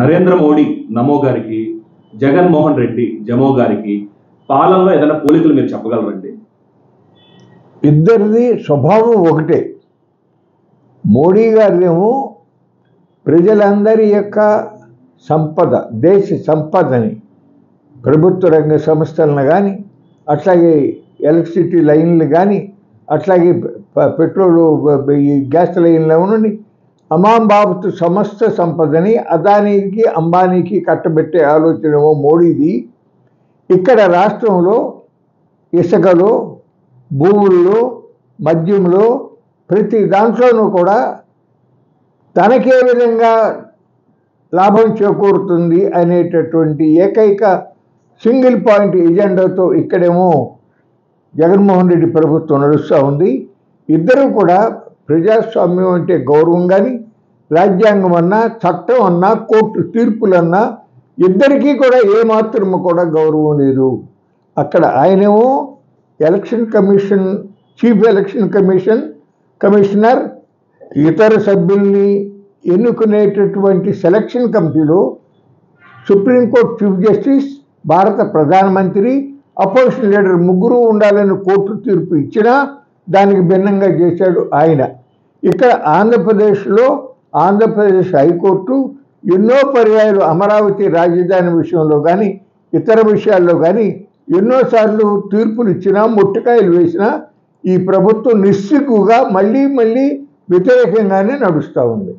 నరేంద్ర మోడీ నమో గారికి, జగన్మోహన్ రెడ్డి జమో గారికి పాలనలో ఏదైనా పోలికలు మీరు చెప్పగలరండి? ఇద్దరిది స్వభావం ఒకటే. మోడీ గారినేమో ప్రజలందరి యొక్క సంపద, దేశ సంపదని, ప్రభుత్వ రంగ సంస్థలను కానీ, అట్లాగే ఎలక్ట్రిసిటీ లైన్లు కానీ, అట్లాగే పెట్రోల్ ఈ గ్యాస్ లైన్లు అమాంబాబతు సమస్త సంపదని అదానీకి అంబానీకి కట్టబెట్టే ఆలోచనేమో మోడీది. ఇక్కడ రాష్ట్రంలో ఇసుకలో, భూముల్లో, మద్యంలో, ప్రతి దాంట్లోనూ కూడా తనకే విధంగా లాభం చేకూరుతుంది అనేటటువంటి ఏకైక సింగిల్ పాయింట్ ఎజెండాతో ఇక్కడేమో జగన్మోహన్ రెడ్డి ప్రభుత్వం నడుస్తూ ఉంది. ఇద్దరు కూడా ప్రజాస్వామ్యం అంటే గౌరవం కానీ, రాజ్యాంగం అన్నా, చట్టం అన్నా, కోర్టు తీర్పులన్నా ఇద్దరికీ కూడా ఏమాత్రము కూడా గౌరవం లేదు. అక్కడ ఆయనేమో election commission, chief election commissioner, ఇతర సభ్యుల్ని ఎన్నుకునేటటువంటి సెలక్షన్ కమిటీలో సుప్రీంకోర్టు చీఫ్ జస్టిస్, భారత ప్రధానమంత్రి, అపోజిషన్ లీడర్ ముగ్గురు ఉండాలని కోర్టు తీర్పు ఇచ్చినా దానికి భిన్నంగా చేశాడు ఆయన. ఇక్కడ ఆంధ్రప్రదేశ్లో ఆంధ్రప్రదేశ్ హైకోర్టు ఎన్నో పర్యాయాలు అమరావతి రాజధాని విషయంలో కానీ, ఇతర విషయాల్లో కానీ ఎన్నోసార్లు తీర్పులు ఇచ్చినా, ముట్టకాయలు వేసినా ఈ ప్రభుత్వం నిస్సిగ్గుగా మళ్ళీ వ్యతిరేకంగానే నడుస్తూ ఉంది.